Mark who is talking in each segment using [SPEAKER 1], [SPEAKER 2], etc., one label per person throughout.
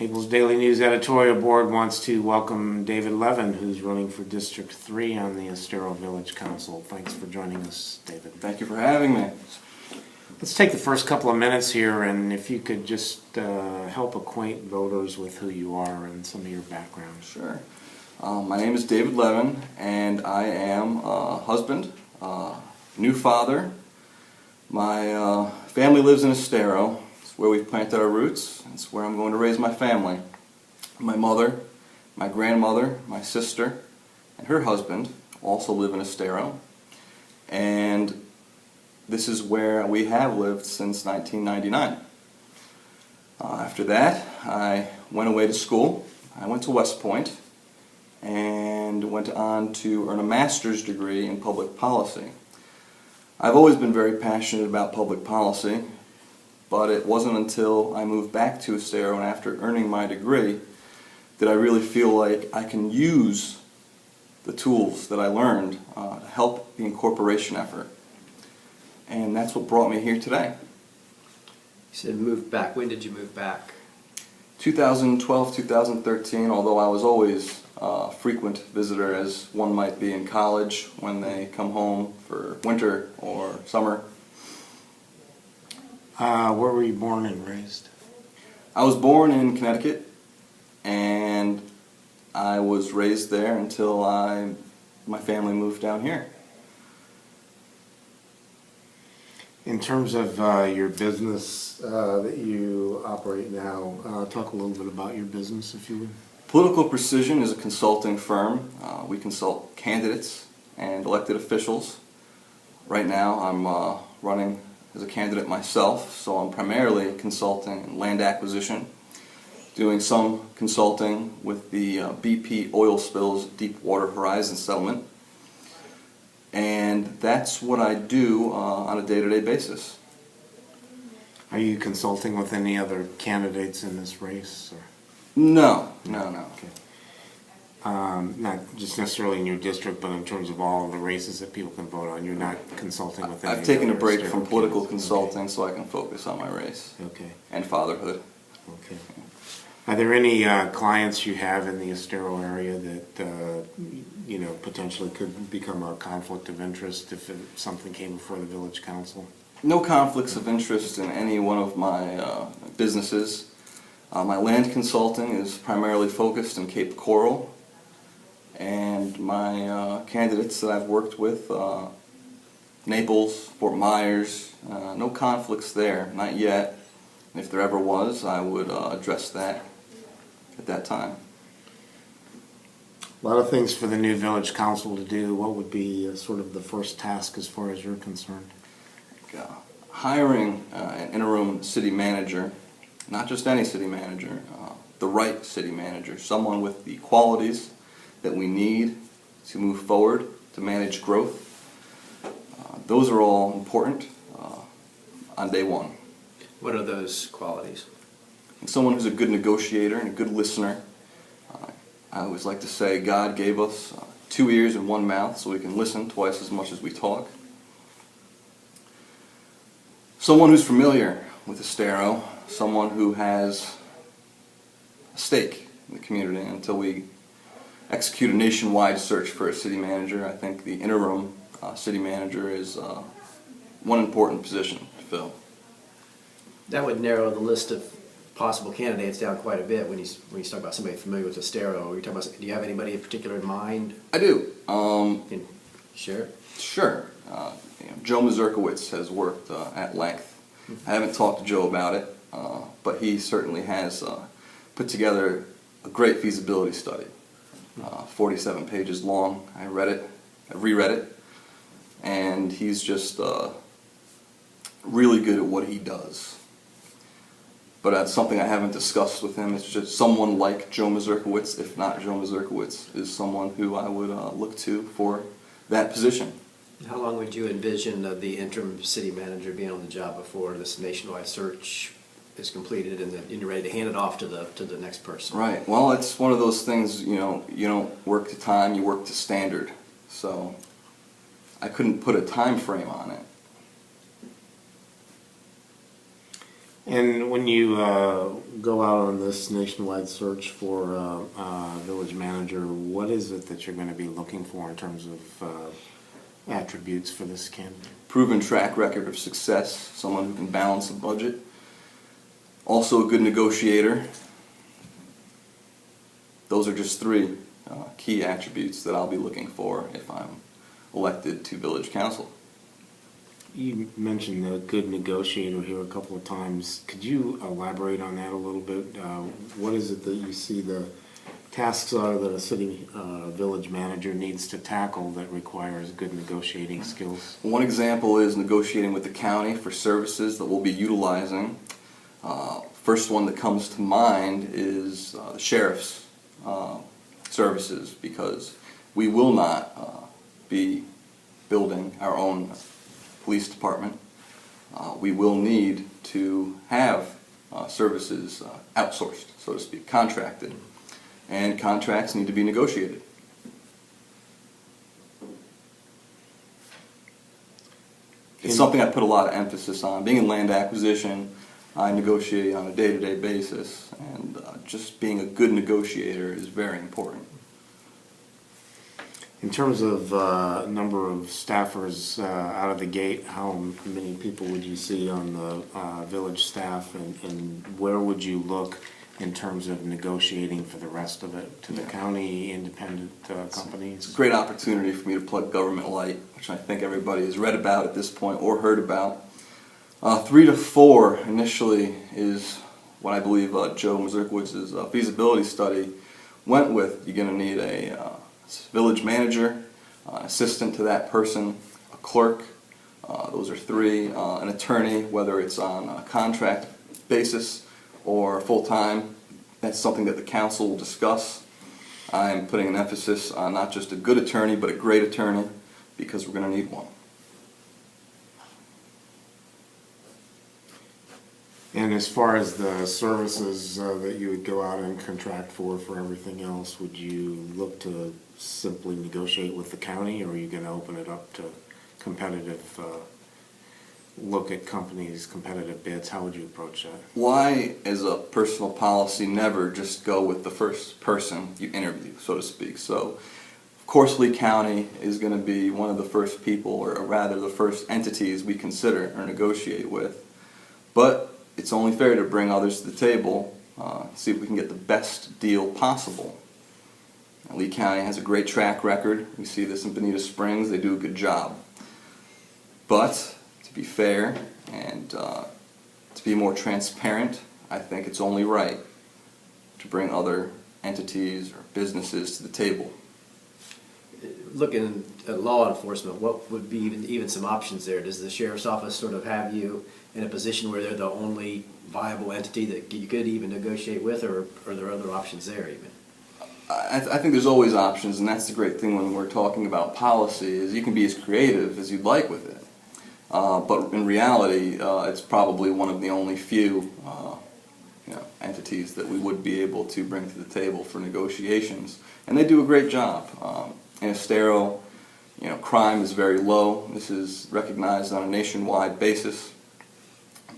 [SPEAKER 1] Naples Daily News Editorial Board wants to welcome David Levin, who's running for District 3 on the Estero Village Council. Thanks for joining us, David.
[SPEAKER 2] Thank you for having me.
[SPEAKER 1] Let's take the first couple of minutes here, and if you could just help acquaint voters with who you are and some of your background.
[SPEAKER 2] Sure. My name is David Levin, and I am a husband, new father. My family lives in Estero. It's where we've planted our roots. It's where I'm going to raise my family. My mother, my grandmother, my sister, and her husband also live in Estero. And this is where we have lived since 1999. After that, I went away to school. I went to West Point and went on to earn a master's degree in public policy. I've always been very passionate about public policy, but it wasn't until I moved back to Estero and after earning my degree that I really feel like I can use the tools that I learned to help the incorporation effort. And that's what brought me here today.
[SPEAKER 3] You said moved back. When did you move back?
[SPEAKER 2] 2012, 2013, although I was always a frequent visitor, as one might be in college when they come home for winter or summer.
[SPEAKER 1] Where were you born and raised?
[SPEAKER 2] I was born in Connecticut, and I was raised there until my family moved down here.
[SPEAKER 1] In terms of your business that you operate now, talk a little bit about your business, if you would.
[SPEAKER 2] Political Precision is a consulting firm. We consult candidates and elected officials. Right now I'm running as a candidate myself, so I'm primarily consulting in land acquisition, doing some consulting with the BP oil spills Deepwater Horizon settlement. And that's what I do on a day-to-day basis.
[SPEAKER 1] Are you consulting with any other candidates in this race? Or?
[SPEAKER 2] No.
[SPEAKER 1] Okay. Not just necessarily in your district, but in terms of all of the races that people can vote on. You're not consulting with any
[SPEAKER 2] I've taken a
[SPEAKER 1] other
[SPEAKER 2] break
[SPEAKER 1] Estero
[SPEAKER 2] from political
[SPEAKER 1] candidates.
[SPEAKER 2] consulting
[SPEAKER 1] Okay.
[SPEAKER 2] so I can focus on my race
[SPEAKER 1] Okay.
[SPEAKER 2] and fatherhood.
[SPEAKER 1] Okay. Are there any clients you have in the Estero area that potentially could become a conflict of interest if something came before the village council?
[SPEAKER 2] No conflicts of interest in any one of my businesses. My land consulting is primarily focused in Cape Coral, and my candidates that I've worked with, Naples, Fort Myers, no conflicts there, not yet. And if there ever was, I would address that at that time.
[SPEAKER 1] A lot of things for the new village council to do. What would be sort of the first task as far as you're concerned?
[SPEAKER 2] Hiring an interim city manager, not just any city manager, the right city manager, someone with the qualities that we need to move forward, to manage growth. Those are all important on day one.
[SPEAKER 3] What are those qualities?
[SPEAKER 2] And someone who's a good negotiator and a good listener. I always like to say God gave us 2 ears and 1 mouth so we can listen twice as much as we talk. Someone who's familiar with Estero, someone who has a stake in the community. Until we execute a nationwide search for a city manager, I think the interim city manager is one important position to fill.
[SPEAKER 3] That would narrow the list of possible candidates down quite a bit when you talk about somebody familiar with Estero. Do you have anybody in particular in mind?
[SPEAKER 2] I do.
[SPEAKER 3] Can share?
[SPEAKER 2] Sure. Joe Mazurka has worked at length. I haven't talked to Joe about it, but he certainly has put together a great feasibility study. 47 pages long. I read it, I reread it, and he's just really good at what he does. But that's something I haven't discussed with him. It's just someone like Joe Mazurka, if not Joe Mazurka, is someone who I would look to for that position.
[SPEAKER 3] How long would you envision the interim city manager being on the job before this nationwide search is completed and then you're ready to hand it off to the next person?
[SPEAKER 2] Right. Well, it's one of those things, you don't work to time, you work to standard. So I couldn't put a time frame on it.
[SPEAKER 1] And when you go out on this nationwide search for village manager, what is it that you're going to be looking for in terms of attributes for this candidate?
[SPEAKER 2] Proven track record of success, someone who can balance a budget. Also a good negotiator. Those are just three key attributes that I'll be looking for if I'm elected to village council.
[SPEAKER 1] You mentioned the good negotiator here a couple of times. Could you elaborate on that a little bit? What is it that you see the tasks are that a city village manager needs to tackle that requires good negotiating skills?
[SPEAKER 2] One example is negotiating with the county for services that we'll be utilizing. First one that comes to mind is the sheriff's services, because we will not be building our own police department. We will need to have services outsourced, so to speak, contracted, and contracts need to be negotiated. It's something I put a lot of emphasis on. Being in land acquisition, I negotiate on a day-to-day basis, and just being a good negotiator is very important.
[SPEAKER 1] In terms of number of staffers out of the gate, how many people would you see on the village staff, and where would you look in terms of negotiating for the rest of it? To the county, independent companies?
[SPEAKER 2] It's a great opportunity for me to plug Government Lite, which I think everybody has read about at this point or heard about. 3 to 4 initially is what I believe Joe Mazurka's feasibility study went with. You're going to need a village manager, an assistant to that person, a clerk, those are 3, an attorney, whether it's on a contract basis or full-time. That's something that the council will discuss. I'm putting an emphasis on not just a good attorney, but a great attorney, because we're going to need one.
[SPEAKER 1] And as far as the services that you would go out and contract for everything else, would you look to simply negotiate with the county, or are you going to open it up to competitive, look at companies, competitive bids? How would you approach that?
[SPEAKER 2] Why, as a personal policy, never just go with the first person you interview, so to speak? So, of course, Lee County is going to be one of the first people, or rather the first entities we consider or negotiate with. But it's only fair to bring others to the table, see if we can get the best deal possible. Now, Lee County has a great track record. We see this in Bonita Springs. They do a good job. But to be fair and to be more transparent, I think it's only right to bring other entities or businesses to the table.
[SPEAKER 3] Looking at law enforcement, what would be even some options there? Does the sheriff's office sort of have you in a position where they're the only viable entity that you could even negotiate with, or are there other options there even?
[SPEAKER 2] I think there's always options, and that's the great thing when we're talking about policy, is you can be as creative as you'd like with it. But in reality, it's probably one of the only few entities that we would be able to bring to the table for negotiations. And they do a great job. In Estero, crime is very low. This is recognized on a nationwide basis.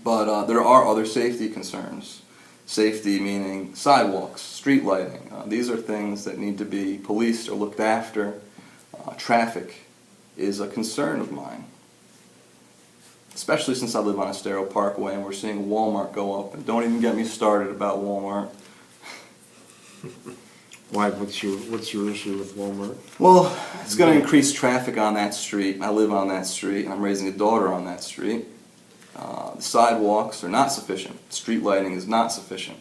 [SPEAKER 2] But there are other safety concerns. Safety meaning sidewalks, street lighting. These are things that need to be policed or looked after. Traffic is a concern of mine, especially since I live on Estero Parkway and we're seeing Walmart go up. And don't even get me started about Walmart.
[SPEAKER 1] Why? What's your issue with Walmart?
[SPEAKER 2] Well, it's going to increase traffic on that street. I live on that street, and I'm raising a daughter on that street. The sidewalks are not sufficient. Street lighting is not sufficient.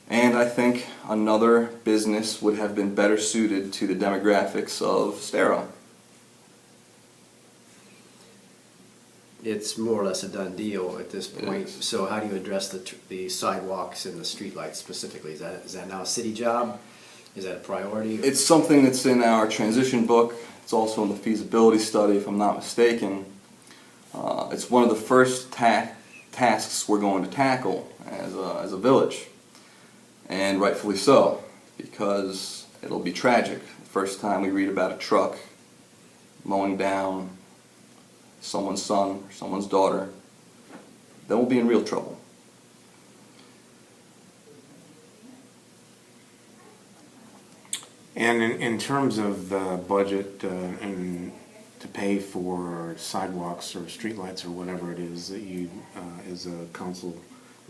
[SPEAKER 2] And I think another business would have been better suited to the demographics of Estero.
[SPEAKER 3] It's more or less a done deal at this point. So how do you address the sidewalks and the streetlights specifically? Is that now a city job? Is that a priority?
[SPEAKER 2] It's something that's in our transition book. It's also in the feasibility study, if I'm not mistaken. It's one of the first tasks we're going to tackle as a village, and rightfully so, because it'll be tragic the first time we read about a truck mowing down someone's son or someone's daughter. then we'll be in real trouble.
[SPEAKER 1] And in terms of the budget and to pay for sidewalks or streetlights or whatever it is that you, as a council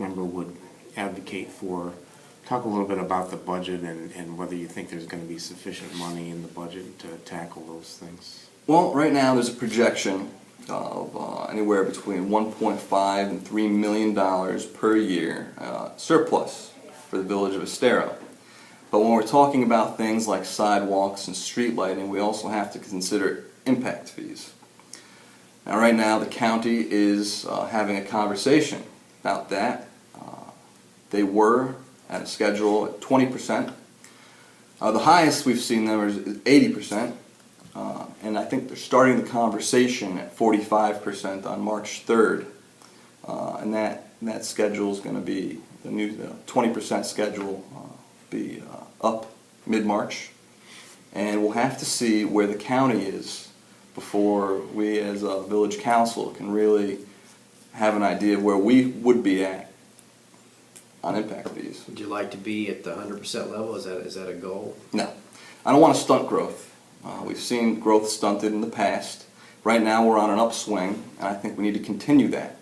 [SPEAKER 1] member, would advocate for, talk a little bit about the budget and whether you think there's going to be sufficient money in the budget to tackle those things.
[SPEAKER 2] Well, right now there's a projection of anywhere between $1.5 and $3 million per year surplus for the village of Estero. But when we're talking about things like sidewalks and street lighting, we also have to consider impact fees. Now, right now, the county is having a conversation about that. They were at a schedule at 20%. The highest we've seen them is 80%. And I think they're starting the conversation at 45% on March 3rd. And that schedule is going to be the new 20% schedule. Be up mid-March, and we'll have to see where the county is before we as a village council can really have an idea of where we would be at on impact fees.
[SPEAKER 3] Would you like to be at the 100% level? Is that a goal?
[SPEAKER 2] No, I don't want to stunt growth. We've seen growth stunted in the past. Right now we're on an upswing, and I think we need to continue that.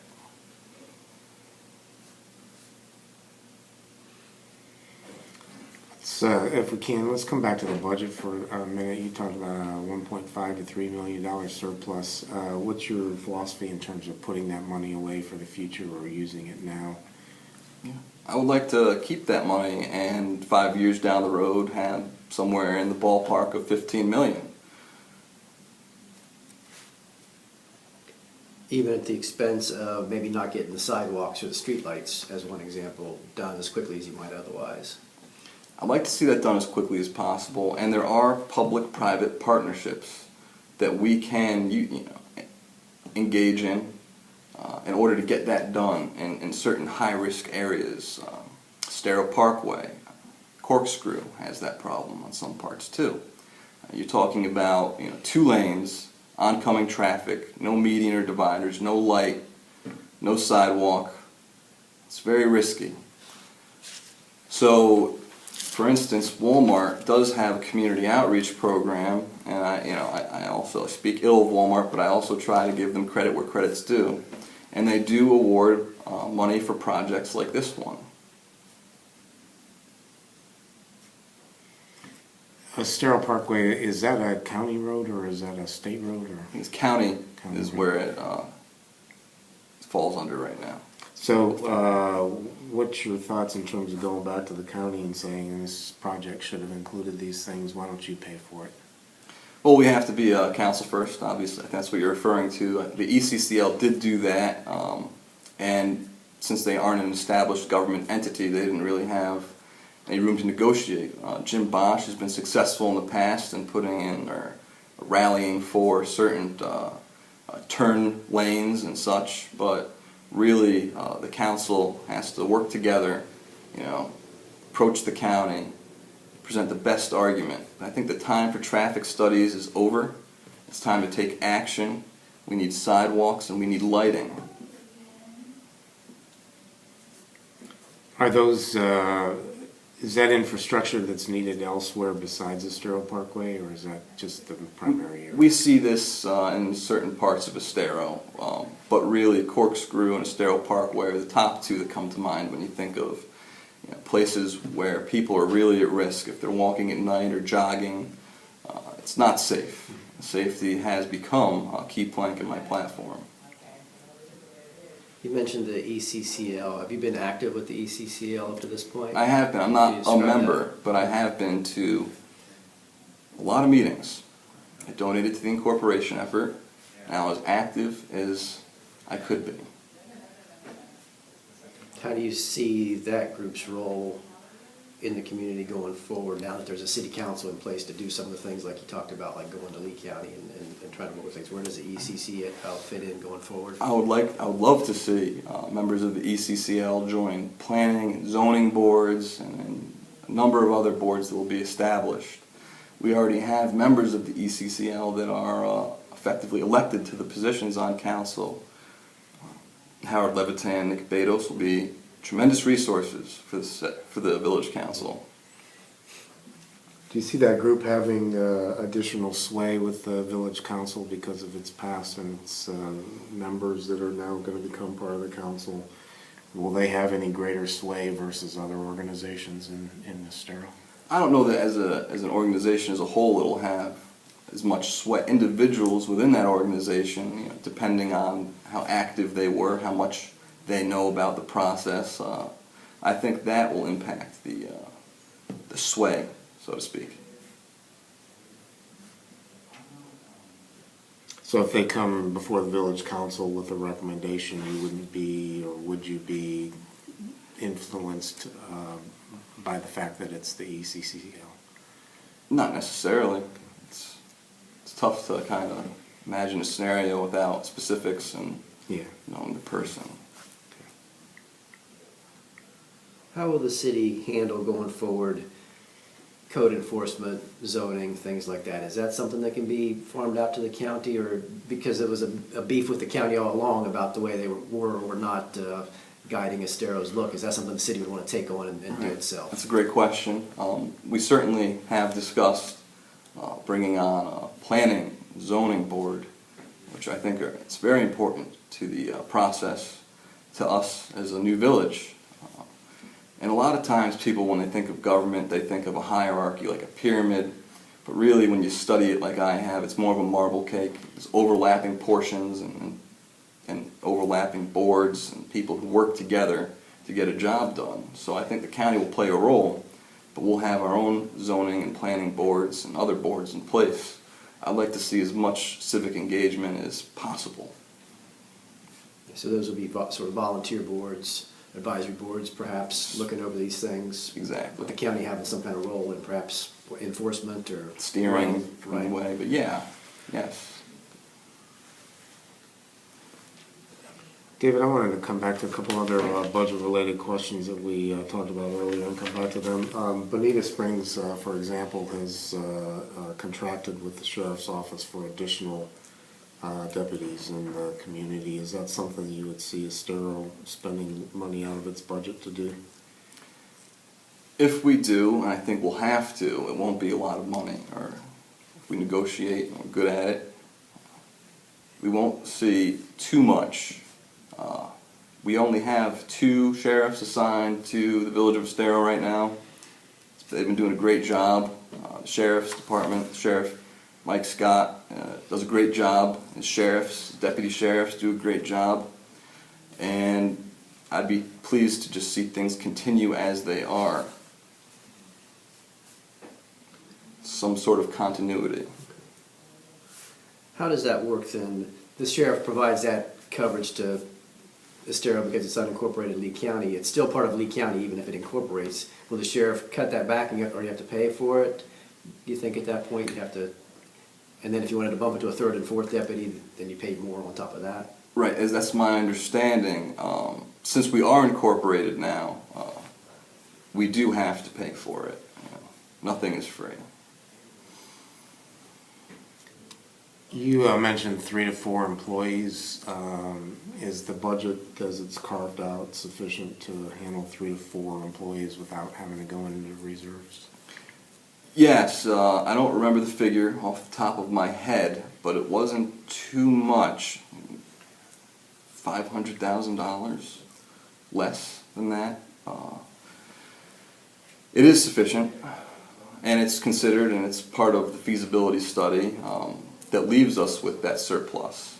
[SPEAKER 1] So if we can, let's come back to the budget for a minute. You talked about a $1.5 to $3 million surplus. What's your philosophy in terms of putting that money away for the future or using it now?
[SPEAKER 2] Yeah. I would like to keep that money and 5 years down the road have somewhere in the ballpark of $15 million.
[SPEAKER 3] Even at the expense of maybe not getting the sidewalks or the streetlights, as one example, done as quickly as you might otherwise.
[SPEAKER 2] I'd like to see that done as quickly as possible, and there are public-private partnerships that we can engage in order to get that done in certain high-risk areas. Sterile Parkway, Corkscrew has that problem on some parts too. You're talking about 2 lanes, oncoming traffic, no median or dividers, no light, no sidewalk. It's very risky. So, for instance, Walmart does have a community outreach program, and I also speak ill of Walmart, but I also try to give them credit where credit's due. And they do award money for projects like this one.
[SPEAKER 1] Sterile Parkway, is that a county road or is that a state road? Or?
[SPEAKER 2] It's county is
[SPEAKER 1] road.
[SPEAKER 2] where it falls under right now.
[SPEAKER 1] So what's your thoughts in terms of going back to the county and saying this project should have included these things, why don't you pay for it?
[SPEAKER 2] Well, we have to be council first, obviously. That's what you're referring to. The ECCL did do that, and since they aren't an established government entity, they didn't really have any room to negotiate. Jim Bosch has been successful in the past in putting in or rallying for certain turn lanes and such, but really the council has to work together, approach the county, present the best argument. I think the time for traffic studies is over. It's time to take action. We need sidewalks and we need lighting.
[SPEAKER 1] Are those, is that infrastructure that's needed elsewhere besides the Sterile Parkway, or is that just the primary area?
[SPEAKER 2] We see this in certain parts of Estero, but really Corkscrew and Estero Parkway are the top 2 that come to mind when you think of places where people are really at risk if they're walking at night or jogging. It's not safe. Safety has become a key plank in my platform.
[SPEAKER 3] You mentioned the ECCL. Have you been active with the ECCL up to this point?
[SPEAKER 2] I have been. I'm not a member, but I have been to a lot of meetings. I donated to the incorporation effort, and I was active as I could be.
[SPEAKER 3] How do you see that group's role in the community going forward now that there's a city council in place to do some of the things like you talked about, like going to Lite County and trying to work with things? Where does the ECCL fit in going forward?
[SPEAKER 2] I would love to see members of the ECCL join planning and zoning boards and a number of other boards that will be established. We already have members of the ECCL that are effectively elected to the positions on council. Howard Levitan, Nick Betos will be tremendous resources for the Village Council.
[SPEAKER 1] Do you see that group having additional sway with the village council because of its past and its members that are now going to become part of the council? Will they have any greater sway versus other organizations in Estero?
[SPEAKER 2] I don't know that as an organization as a whole it'll have as much sway. Individuals within that organization, you know, depending on how active they were, how much they know about the process, I think that will impact the sway, so to speak.
[SPEAKER 1] So if they come before the village council with a recommendation, you wouldn't be, or would you be influenced by the fact that it's the ECCL?
[SPEAKER 2] Not necessarily. It's tough to kind of imagine a scenario without specifics and knowing the person.
[SPEAKER 3] How will the city handle going forward code enforcement, zoning, things like that? Is that something that can be farmed out to the county, or because it was a beef with the county all along about the way they were or were not guiding Estero's look? Is that something the city would want to take on and do itself?
[SPEAKER 2] That's a great question. We certainly have discussed bringing on a planning zoning board, which I think it's very important to the process, to us as a new village. And a lot of times people, when they think of government, they think of a hierarchy, like a pyramid. But really, when you study it like I have, it's more of a marble cake. There's overlapping portions and overlapping boards and people who work together to get a job done. So I think the county will play a role, but we'll have our own zoning and planning boards and other boards in place. I'd like to see as much civic engagement as possible.
[SPEAKER 3] So those will be sort of volunteer boards, advisory boards, perhaps, looking over these things.
[SPEAKER 2] Exactly.
[SPEAKER 3] With the county having some kind of role in perhaps enforcement or
[SPEAKER 2] steering
[SPEAKER 3] right.
[SPEAKER 2] in a way, but yeah, yes.
[SPEAKER 1] David, I wanted to come back to a couple other budget-related questions that we talked about earlier and come back to them. Bonita Springs, for example, has contracted with the Sheriff's Office for additional deputies in the community. Is that something you would see Estero spending money out of its budget to do?
[SPEAKER 2] If we do, and I think we'll have to, it won't be a lot of money. Or if we negotiate and we're good at it, we won't see too much. We only have 2 sheriffs assigned to the village of Estero right now. They've been doing a great job. The Sheriff's Department, Sheriff Mike Scott does a great job. His sheriffs, deputy sheriffs do a great job. And I'd be pleased to just see things continue as they are. Some sort of continuity.
[SPEAKER 3] How does that work then? The sheriff provides that coverage to Estero because it's unincorporated Lee County. It's still part of Lee County even if it incorporates. Will the sheriff cut that back or you have to pay for it? Do you think at that point you'd have to, and then if you wanted to bump it to a 3rd and 4th deputy, then you paid more on top of that?
[SPEAKER 2] Right, as that's my understanding. Since we are incorporated now, we do have to pay for it. Nothing is free.
[SPEAKER 1] You mentioned 3 to 4 employees. Is the budget, as it's carved out, sufficient to handle 3 to 4 employees without having to go into reserves?
[SPEAKER 2] Yes, I don't remember the figure off the top of my head, but it wasn't too much. $500,000, less than that. It is sufficient, and it's considered, and it's part of the feasibility study that leaves us with that surplus.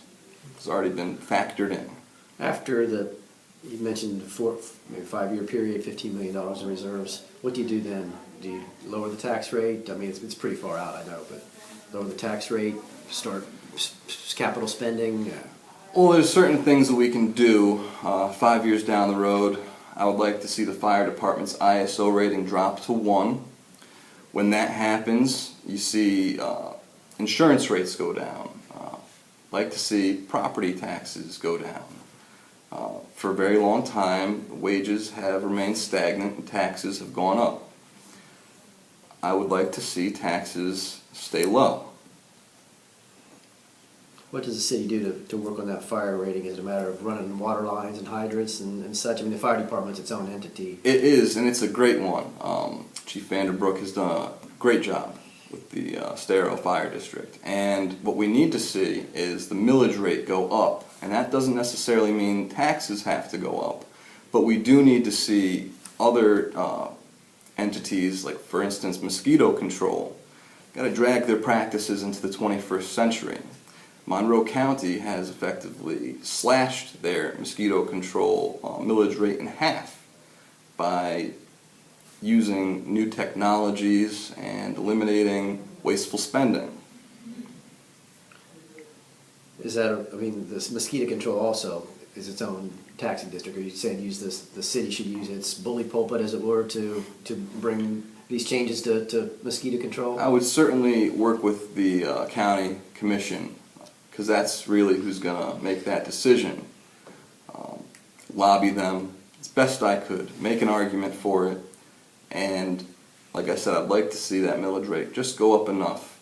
[SPEAKER 2] It's already been factored in.
[SPEAKER 3] After you mentioned maybe 5-year period, $15 million in reserves, what do you do then? Do you lower the tax rate? I mean, it's pretty far out, I know, but lower the tax rate, start capital spending?
[SPEAKER 2] Well, there's certain things that we can do 5 years down the road. I would like to see the fire department's ISO rating drop to 1. When that happens, you see insurance rates go down. Like to see property taxes go down. For a very long time, wages have remained stagnant and taxes have gone up. I would like to see taxes stay low.
[SPEAKER 3] What does the city do to work on that fire rating? Is it a matter of running water lines and hydrants and such? I mean, the fire department's its own entity.
[SPEAKER 2] It is, and it's a great one. Chief Vanderbrook has done a great job with the Estero Fire District. And what we need to see is the millage rate go up. And that doesn't necessarily mean taxes have to go up. But we do need to see other entities, like for instance mosquito control, got to drag their practices into the 21st century. Monroe County has effectively slashed their mosquito control millage rate in half by using new technologies and eliminating wasteful spending.
[SPEAKER 3] Is that, I mean, this mosquito control also is its own taxing district? Are you saying the city should use its bully pulpit, as it were, to bring these changes to mosquito control?
[SPEAKER 2] I would certainly work with the county commission, because that's really who's going to make that decision. Lobby them as best I could, make an argument for it, and like I said, I'd like to see that millage rate just go up enough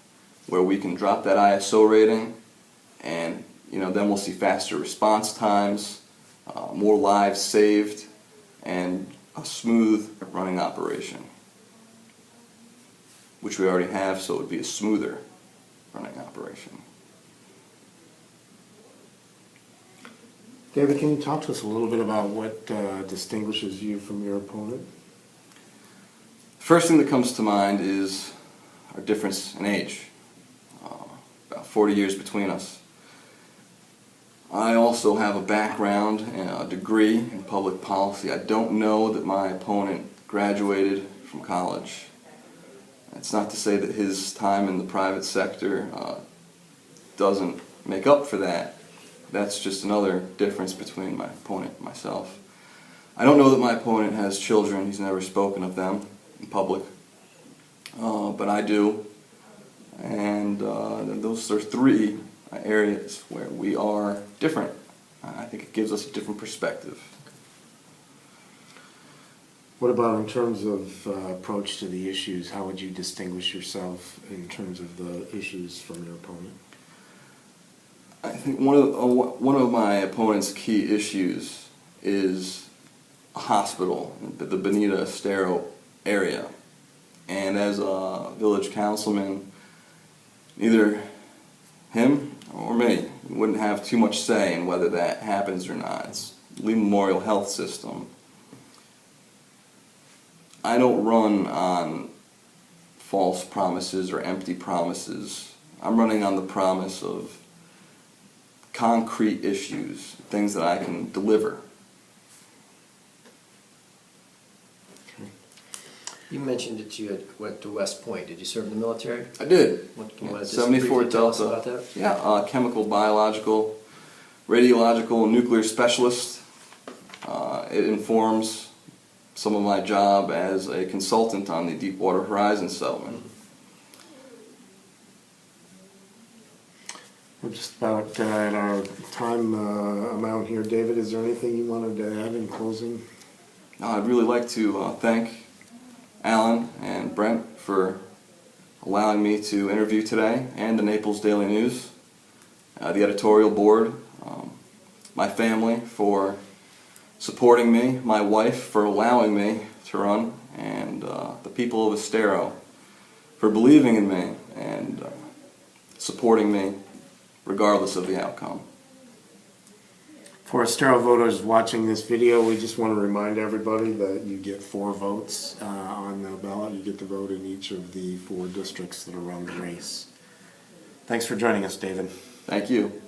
[SPEAKER 2] where we can drop that ISO rating, and then we'll see faster response times, more lives saved, and a smooth running operation, which we already have, so it would be a smoother running operation.
[SPEAKER 1] David, can you talk to us a little bit about what distinguishes you from your opponent?
[SPEAKER 2] First thing that comes to mind is our difference in age, about 40 years between us. I also have a background and a degree in public policy. I don't know that my opponent graduated from college. It's not to say that his time in the private sector doesn't make up for that. That's just another difference between my opponent and myself. I don't know that my opponent has children. He's never spoken of them in public, but I do. And those are three areas where we are different. I think it gives us a different perspective.
[SPEAKER 1] What about in terms of approach to the issues? How would you distinguish yourself in terms of the issues from your opponent?
[SPEAKER 2] I think one of my opponent's key issues is a hospital, the Bonita Estero area. And as a village councilman, neither him or me wouldn't have too much say in whether that happens or not. It's Lee Memorial Health System. I don't run on false promises or empty promises. I'm running on the promise of concrete issues, things that I can deliver.
[SPEAKER 3] You mentioned that you had went to West Point. Did you serve in the military?
[SPEAKER 2] I did.
[SPEAKER 3] What, can you want to just
[SPEAKER 2] 74
[SPEAKER 3] briefly tell us
[SPEAKER 2] Delta.
[SPEAKER 3] about that?
[SPEAKER 2] Yeah, chemical, biological, radiological, and nuclear specialist. It informs some of my job as a consultant on the Deepwater Horizon settlement.
[SPEAKER 1] We're just about at our time amount here. David, is there anything you wanted to add in closing?
[SPEAKER 2] I'd really like to thank Alan and Brent for allowing me to interview today, and the Naples Daily News, the editorial board, my family for supporting me, my wife for allowing me to run, and the people of Estero for believing in me and supporting me regardless of the outcome.
[SPEAKER 1] For Estero voters watching this video, we just want to remind everybody that you get 4 votes on the ballot. You get to vote in each of the 4 districts that are around the race. Thanks for joining us, David.
[SPEAKER 2] Thank you.